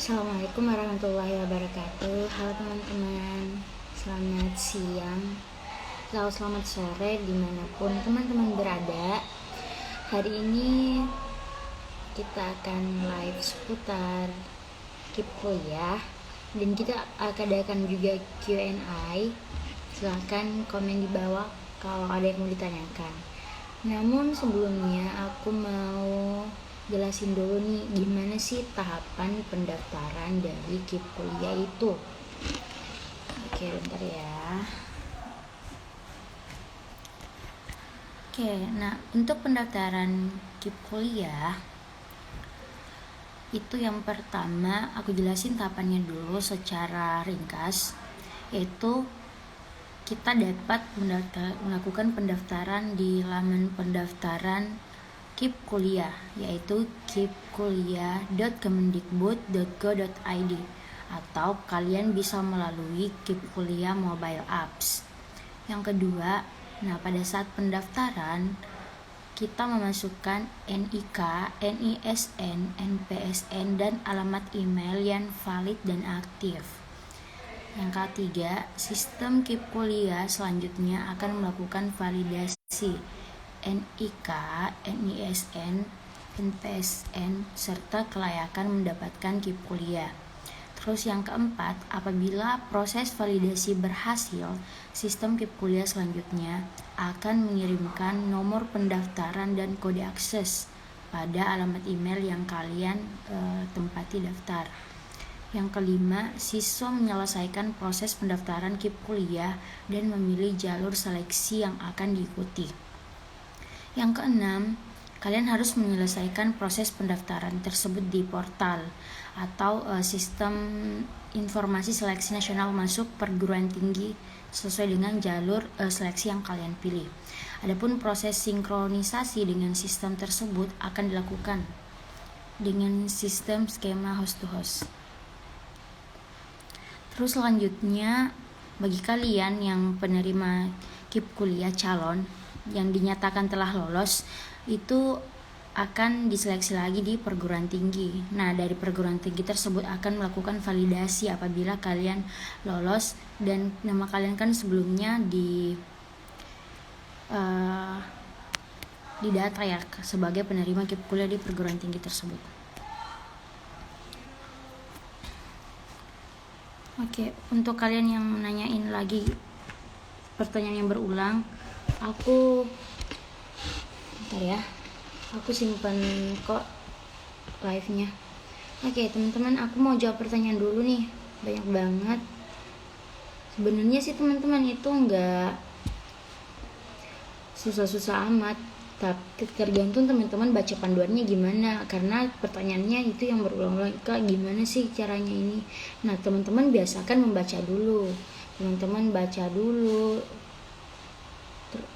Assalamualaikum warahmatullahi wabarakatuh. Halo teman-teman, selamat siang atau selamat sore dimanapun teman-teman berada. Hari ini kita akan live seputar KIP kuliah dan kita akan juga Q&A. Silahkan komen di bawah kalau ada yang mau ditanyakan. Namun sebelumnya aku mau jelasin dulu nih gimana sih tahapan pendaftaran dari KIP kuliah itu. Oke, bentar ya. Oke, nah untuk pendaftaran KIP kuliah itu yang pertama aku jelasin tahapannya dulu secara ringkas, yaitu kita dapat melakukan pendaftaran di laman pendaftaran KIP kuliah, yaitu kipkuliah.kemendikbud.go.id, atau kalian bisa melalui KIP kuliah mobile apps. Yang kedua, pada saat pendaftaran kita memasukkan NIK, NISN, NPSN, dan alamat email yang valid dan aktif. Yang ketiga, sistem KIP kuliah selanjutnya akan melakukan validasi NIK, NISN, NPSN, serta kelayakan mendapatkan KIP kuliah. Terus yang keempat, apabila proses validasi berhasil, sistem KIP kuliah selanjutnya akan mengirimkan nomor pendaftaran dan kode akses pada alamat email yang kalian tempati daftar. Yang kelima, siswa menyelesaikan proses pendaftaran KIP kuliah dan memilih jalur seleksi yang akan diikuti. Yang keenam, kalian harus menyelesaikan proses pendaftaran tersebut di portal atau sistem informasi seleksi nasional masuk perguruan tinggi sesuai dengan jalur seleksi yang kalian pilih. Adapun proses sinkronisasi dengan sistem tersebut akan dilakukan dengan sistem skema host to host. Terus selanjutnya, bagi kalian yang penerima KIP kuliah calon yang dinyatakan telah lolos, itu akan diseleksi lagi di perguruan tinggi. Nah, dari perguruan tinggi tersebut akan melakukan validasi apabila kalian lolos dan nama kalian kan sebelumnya di data ya sebagai penerima KIP kuliah di perguruan tinggi tersebut. Oke, untuk kalian yang nanyain lagi pertanyaan yang berulang, aku simpan kok live-nya. Oke, teman-teman, aku mau jawab pertanyaan dulu nih. Banyak banget. Sebenarnya sih teman-teman itu enggak susah-susah amat, tapi tergantung teman-teman baca panduannya gimana, karena pertanyaannya itu yang berulang-ulang, Kak gimana sih caranya ini. Nah, teman-teman biasakan membaca dulu,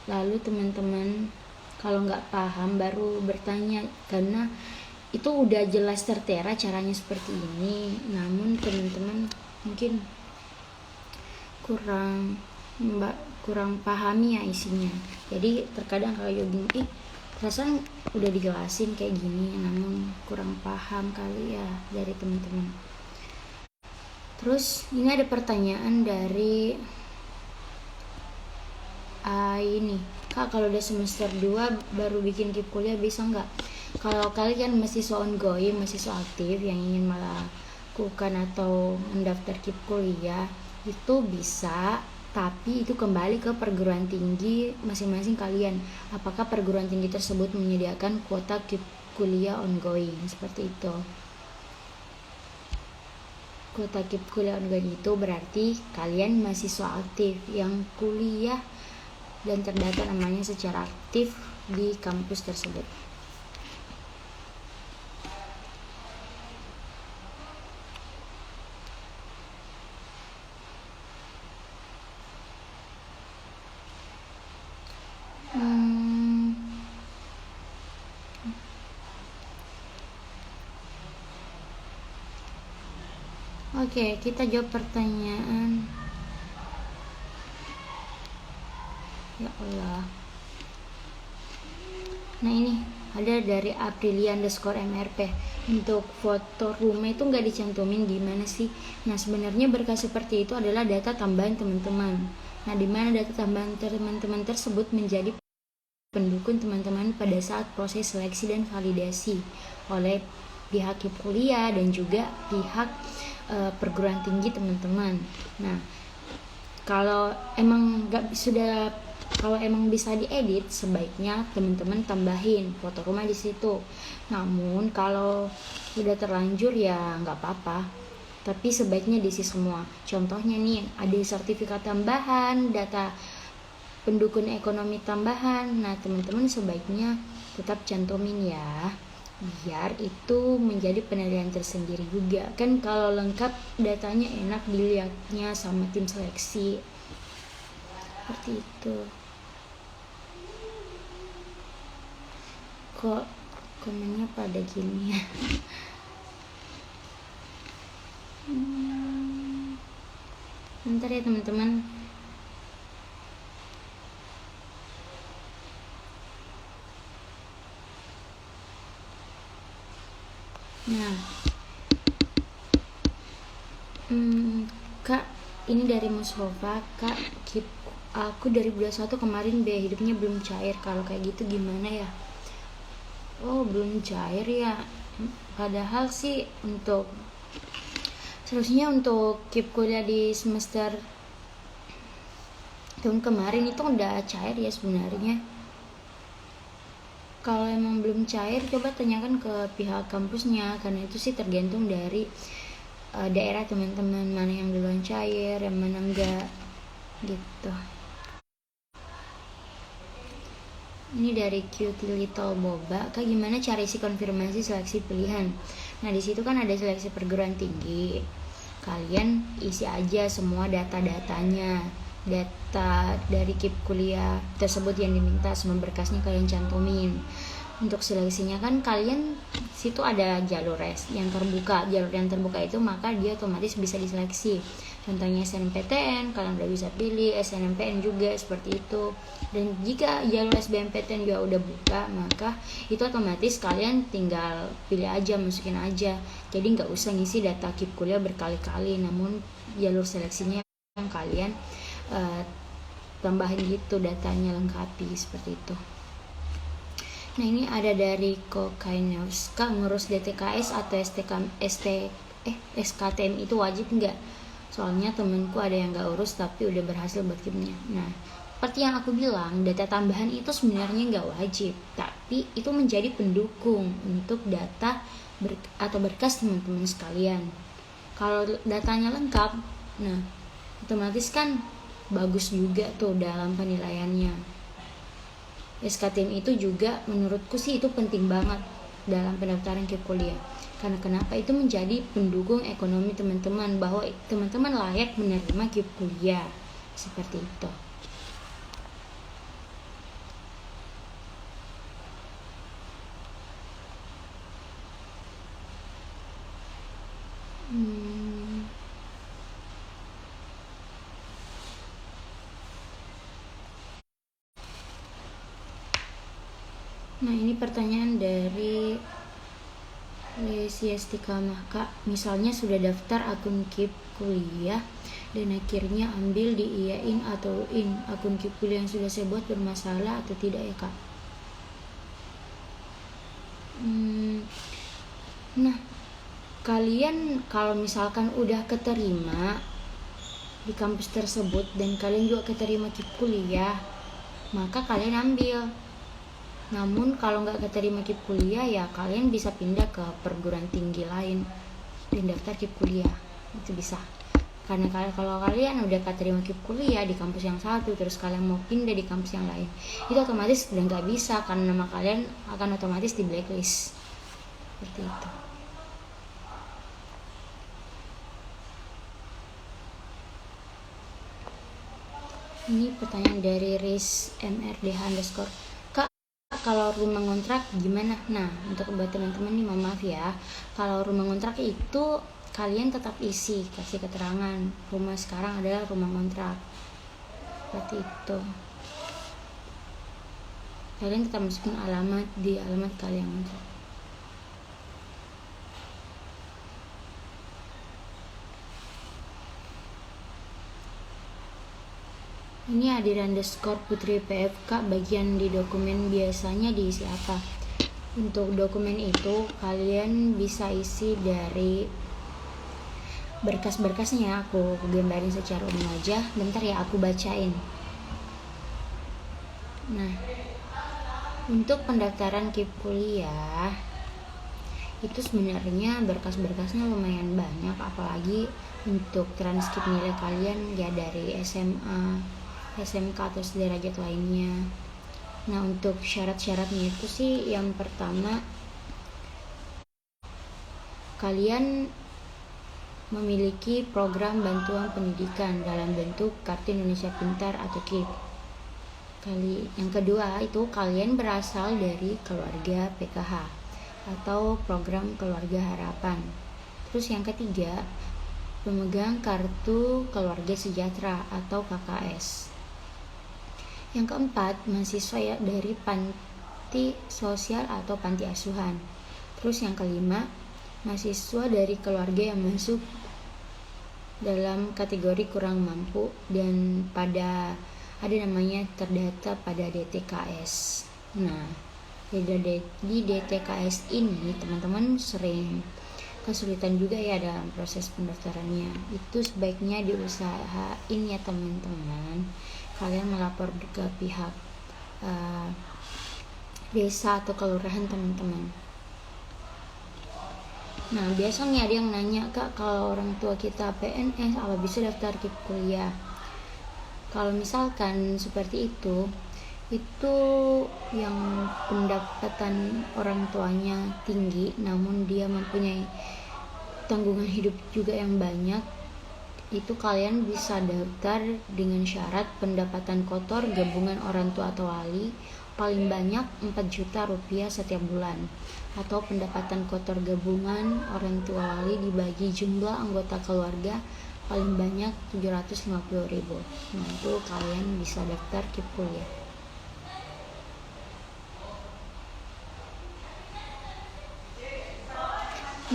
lalu teman-teman kalau nggak paham baru bertanya, karena itu udah jelas tertera caranya seperti ini, namun teman-teman mungkin kurang pahami ya isinya. Jadi terkadang kalau bingung, perasaan udah dijelasin kayak gini, namun kurang paham kali ya dari teman-teman. Terus ini ada pertanyaan dari ini, Kak kalau udah semester 2 baru bikin KIP kuliah bisa nggak? Kalau kalian mahasiswa ongoing, mahasiswa aktif yang ingin melakukan atau mendaftar KIP kuliah, itu bisa, tapi itu kembali ke perguruan tinggi masing-masing kalian. Apakah perguruan tinggi tersebut menyediakan kuota KIP kuliah ongoing, seperti itu. Kuota KIP kuliah ongoing itu berarti kalian mahasiswa aktif yang kuliah dan terdata namanya secara aktif di kampus tersebut. Oke, kita jawab pertanyaan. Ya Allah. Nah ini ada dari Aprilia_MRP. Untuk foto rumah itu nggak dicantumin, gimana sih? Nah, sebenarnya berkas seperti itu adalah data tambahan teman-teman. Nah, di mana data tambahan teman-teman tersebut menjadi pendukung teman-teman pada saat proses seleksi dan validasi oleh pihak HIP kuliah dan juga pihak perguruan tinggi teman-teman. Nah, kalau emang bisa diedit, sebaiknya teman-teman tambahin foto rumah di situ. Namun kalau udah terlanjur ya nggak apa-apa, tapi sebaiknya diisi semua. Contohnya nih, ada sertifikat tambahan, data pendukung ekonomi tambahan. Nah, teman-teman sebaiknya tetap cantumin ya, biar itu menjadi penilaian tersendiri juga. Kan kalau lengkap datanya enak dilihatnya sama tim seleksi. Seperti itu. Kok komennya pada gini ya? Bentar ya teman-teman. Nah, Kak, ini dari Mustafa. Kak, aku 2021 kemarin hidupnya belum cair. Kalau kayak gitu gimana ya? Oh, belum cair ya. Padahal sih seharusnya untuk KIP kuliah di semester tahun kemarin itu udah cair ya sebenarnya. Kalau emang belum cair, coba tanyakan ke pihak kampusnya, karena itu sih tergantung dari daerah teman-teman, mana yang duluan cair, yang mana enggak gitu. Ini dari Cutie Little Boba. Kak, gimana cara isi konfirmasi seleksi pilihan? Nah, di situ kan ada seleksi perguruan tinggi. Kalian isi aja semua data-datanya, data dari KIP kuliah tersebut yang diminta, semua berkasnya kalian cantumin. Untuk seleksinya kan kalian situ ada jalur yang terbuka. Jalur yang terbuka itu maka dia otomatis bisa diseleksi. Contohnya SNMPTN, kalian udah bisa pilih, SNMPN juga seperti itu. Dan jika jalur SBMPTN juga udah buka, maka itu otomatis kalian tinggal pilih aja, masukin aja. Jadi nggak usah ngisi data KIP kuliah berkali-kali, namun jalur seleksinya yang kalian tambahin gitu, datanya lengkapi seperti itu. Nah, ini ada dari Kokainos. Kak, ngurus DTKS atau SKTM itu wajib nggak? Soalnya temenku ada yang nggak urus tapi udah berhasil buat KIP-nya. Nah, seperti yang aku bilang, data tambahan itu sebenarnya nggak wajib, tapi itu menjadi pendukung untuk data atau berkas teman-teman sekalian. Kalau datanya lengkap, nah otomatis kan bagus juga tuh dalam penilaiannya. SKTM itu juga menurutku sih itu penting banget dalam pendaftaran KIP kuliah. Karena kenapa? Itu menjadi pendukung ekonomi teman-teman, bahwa teman-teman layak menerima KIP kuliah. Seperti itu. Nah, ini pertanyaan dari Lesiastikama. Kak, misalnya sudah daftar akun KIP kuliah dan akhirnya ambil diiyain atau akun KIP kuliah yang sudah saya buat bermasalah atau tidak ya Kak? Nah, kalian kalau misalkan udah keterima di kampus tersebut dan kalian juga keterima KIP kuliah, maka kalian ambil. Namun kalau nggak keterima KIP kuliah ya kalian bisa pindah ke perguruan tinggi lain dan daftar KIP kuliah, itu bisa. Karena kalau kalian udah keterima KIP kuliah di kampus yang satu terus kalian mau pindah di kampus yang lain, itu otomatis udah nggak bisa karena nama kalian akan otomatis di blacklist. Seperti itu. Ini pertanyaan dari RIS_MRDH_. Kalau rumah ngontrak gimana? Nah, untuk buat teman-teman nih, maaf ya, kalau rumah ngontrak itu kalian tetap kasih keterangan rumah sekarang adalah rumah ngontrak, seperti itu. kalian tetap masukin alamat di alamat kalian. Ini @putri PFK. Bagian di dokumen biasanya diisi apa? Untuk dokumen itu kalian bisa isi dari berkas-berkasnya. Aku gambarin secara umum aja. Bentar ya, aku bacain. Nah, untuk pendaftaran KIP kuliah itu sebenarnya berkas-berkasnya lumayan banyak, apalagi untuk transkrip nilai kalian ya dari SMA, SMK atau sederajat lainnya. Nah, untuk syarat-syaratnya itu sih, yang pertama kalian memiliki program bantuan pendidikan dalam bentuk Kartu Indonesia Pintar atau KIP. Yang kedua itu kalian berasal dari keluarga PKH atau program keluarga harapan. Terus yang ketiga, pemegang kartu keluarga sejahtera atau KKS. Yang keempat, mahasiswa ya dari panti sosial atau panti asuhan. Terus yang kelima, mahasiswa dari keluarga yang masuk dalam kategori kurang mampu dan ada namanya terdata pada DTKS. Nah, di DTKS ini teman-teman sering kesulitan juga ya dalam proses pendaftarannya. Itu sebaiknya diusahain ya teman-teman, kalian melapor ke pihak desa atau kelurahan teman-teman. Nah, biasanya ada yang nanya, Kak, kalau orang tua kita PNS apa bisa daftar KIP kuliah? Kalau misalkan seperti itu yang pendapatan orang tuanya tinggi namun dia mempunyai tanggungan hidup juga yang banyak, itu kalian bisa daftar dengan syarat pendapatan kotor gabungan orang tua atau wali paling banyak 4 juta rupiah setiap bulan, atau pendapatan kotor gabungan orang tua wali dibagi jumlah anggota keluarga paling banyak 750.000. Nah, itu kalian bisa daftar KIP kuliah.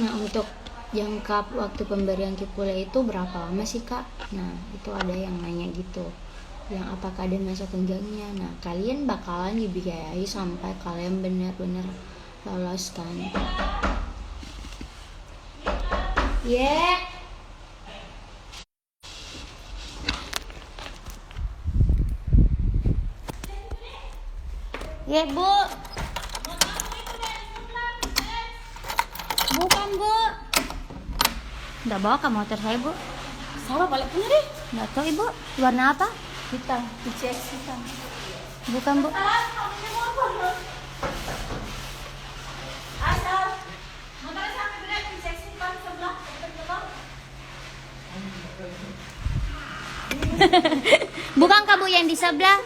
Nah, untuk jangka waktu pemberian KIP kuliah itu berapa lama sih, Kak? Nah, itu ada yang nanya gitu, yang apakah ada masa tenggangnya. Nah, kalian bakalan dibiayai sampai kalian benar-benar lolos kan. Bu. Bukan, Bu. Nggak bawa ke motor saya, Bu. Salah balik punya deh. Nggak tahu, Ibu. Warna apa? Hitam, PCX hitam. Bukan, Bu. Asal. Motor sampai berat PCX hitam sebelah. Bukan, Kak, Bu, yang di sebelah.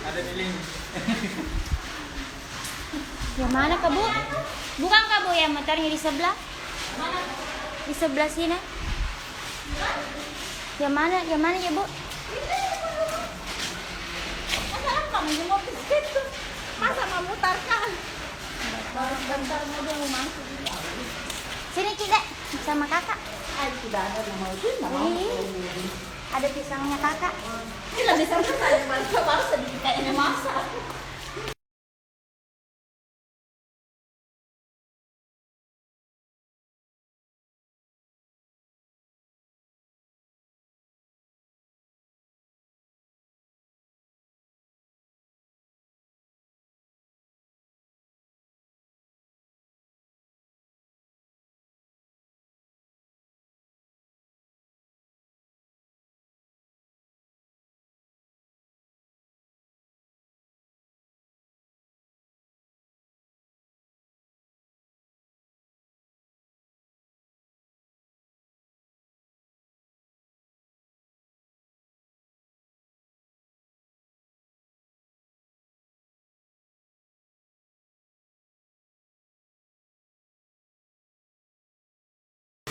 Ada di link. Yang mana, Kak, Bu? Bukan, Kak, Bu, yang motornya di sebelah. Di sebelah sini. Yang mana ya, Bu? Masa kamu mau ke situ? Masa mau mutar kan? Baru bentar mobil mau masuk. Sini, Cik, sama Kakak. Sudah ada nomor itu, Ada pisangnya Kakak. Ini lebih sampai saya baru sedikit kayaknya masak.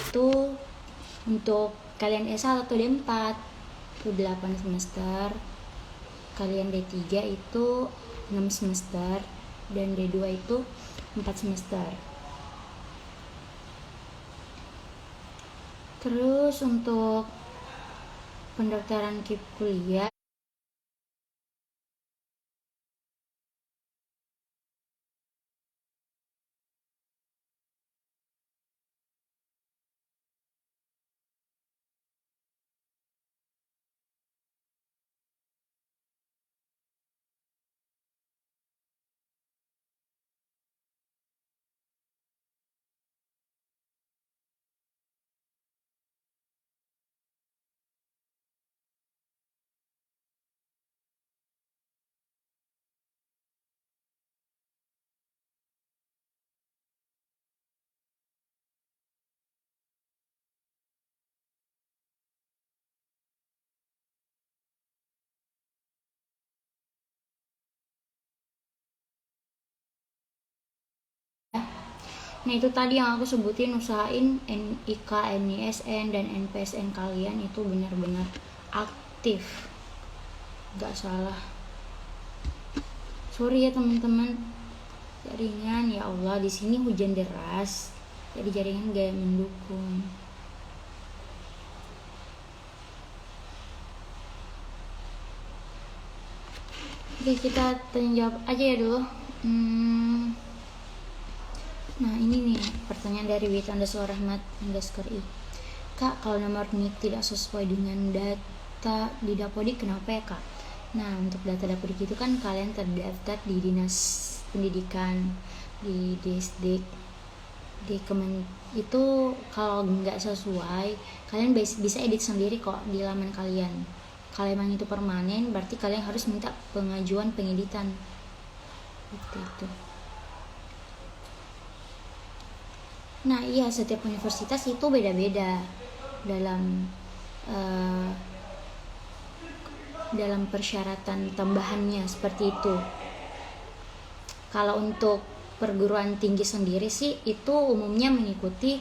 itu untuk kalian S1 atau D4 itu 8 semester, kalian D3 itu 6 semester, dan D2 itu 4 semester. Terus untuk pendaftaran KIP kuliah nah itu tadi yang aku sebutin, usahain NIK, NISN, dan NPSN kalian itu benar-benar aktif, gak salah. Sorry ya teman-teman, jaringan ya Allah di sini hujan deras, jadi jaringan gak mendukung. Oke, kita tanya jawab aja ya dulu. Nah ini nih pertanyaan dari wit_rahmat_i. Kak, kalau nomor NIK tidak sesuai dengan data di Dapodik kenapa ya kak? Nah untuk data Dapodik itu kan kalian terdaftar di Dinas Pendidikan, di Disdik, di Kemen itu. Kalau nggak sesuai kalian bisa edit sendiri kok di laman kalian. Kalau emang itu permanen berarti kalian harus minta pengajuan pengeditan itu. Nah iya, setiap universitas itu beda-beda dalam persyaratan tambahannya seperti itu. Kalau untuk perguruan tinggi sendiri sih itu umumnya mengikuti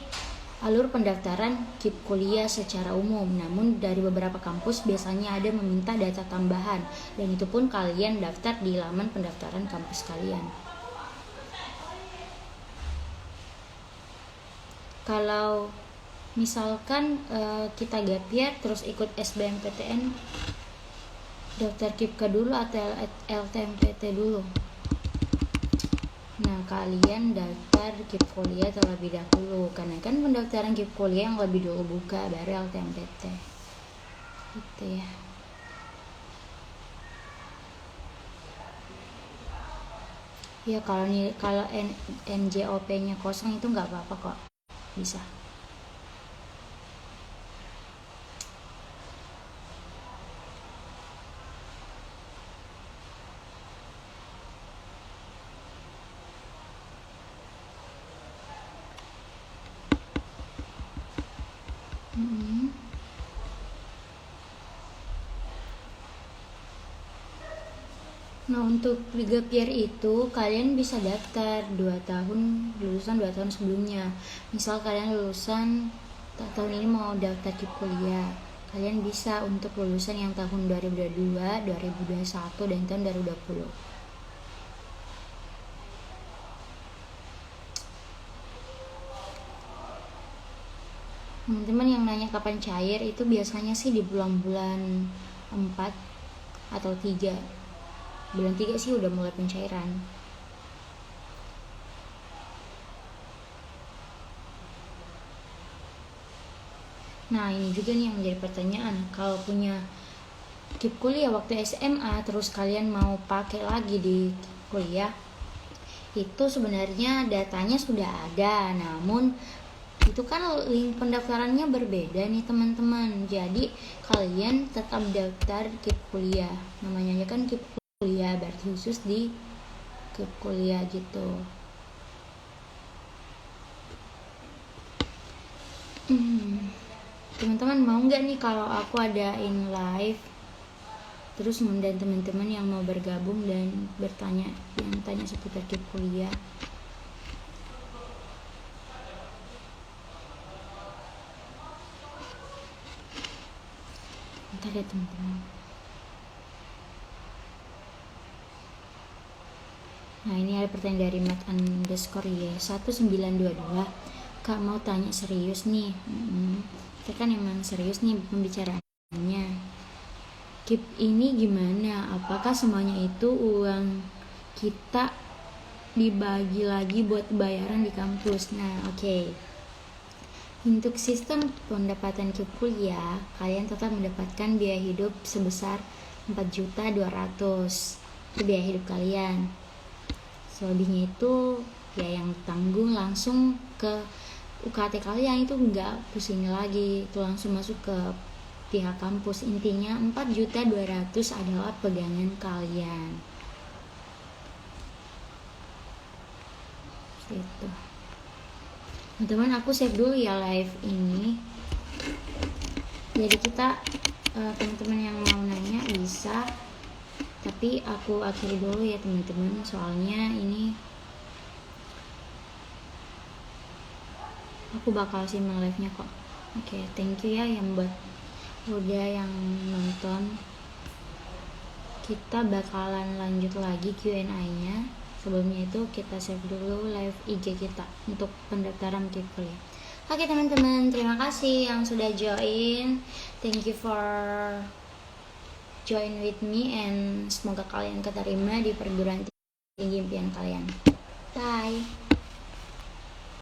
alur pendaftaran KIP kuliah secara umum, namun dari beberapa kampus biasanya ada meminta data tambahan, dan itu pun kalian daftar di laman pendaftaran kampus kalian. Kalau misalkan kita gap year terus ikut SBMPTN, daftar KIPK dulu atau LTMPT dulu. Nah kalian daftar KIP kuliah terlebih dahulu, karena kan pendaftaran KIP kuliah yang lebih dulu buka, baru LTMPT gitu ya. Ya kalau NJOP-nya kosong itu nggak apa-apa kok, bisa. Nah untuk gap year itu kalian bisa daftar 2 tahun, lulusan 2 tahun sebelumnya. Misal kalian lulusan tahun ini mau daftar KIP kuliah, kalian bisa untuk lulusan yang tahun 2022, 2021, dan tahun 2020. Teman-teman yang nanya kapan cair itu biasanya sih di bulan-bulan 4 atau 3. Bulan 3 sih udah mulai pencairan. Nah ini juga nih yang menjadi pertanyaan, kalau punya KIP kuliah waktu SMA terus kalian mau pakai lagi di kuliah, itu sebenarnya datanya sudah ada, namun itu kan link pendaftarannya berbeda nih teman-teman. Jadi kalian tetap daftar KIP kuliah, namanya aja kan KIP kuliah, berarti khusus di KIP kuliah gitu. Teman-teman mau nggak nih kalau aku adain live terus ngundang teman-teman yang mau bergabung dan bertanya, yang tanya seputar KIP kuliah? Bentar ya teman-teman. Nah ini ada pertanyaan dari mat_y1922. Kak mau tanya serius nih. Kita kan emang serius nih pembicaraannya. KIP ini gimana? Apakah semuanya itu uang kita dibagi lagi buat bayaran di kampus? Nah oke. Untuk sistem pendapatan KIP kuliah, kalian tetap mendapatkan biaya hidup sebesar 4.200.000 itu biaya hidup kalian. Selebihnya itu ya yang tanggung langsung ke UKT kalian, itu enggak pusing lagi, itu langsung masuk ke pihak kampus. Intinya 4.200.000 adalah pegangan kalian. Gitu. Teman-teman, aku save dulu ya live ini. Jadi kita teman-teman yang mau nanya bisa, tapi aku akhiri dulu ya teman-teman, soalnya ini aku bakal simpan live-nya kok. Oke, thank you ya yang udah yang nonton. Kita bakalan lanjut lagi Q&A-nya. Sebelumnya itu kita save dulu live IG kita untuk pendaftaran KIP kuliah. Oke teman-teman, terima kasih yang sudah join. Thank you for join with me, and semoga kalian keterima di perguruan tinggi impian kalian. Bye.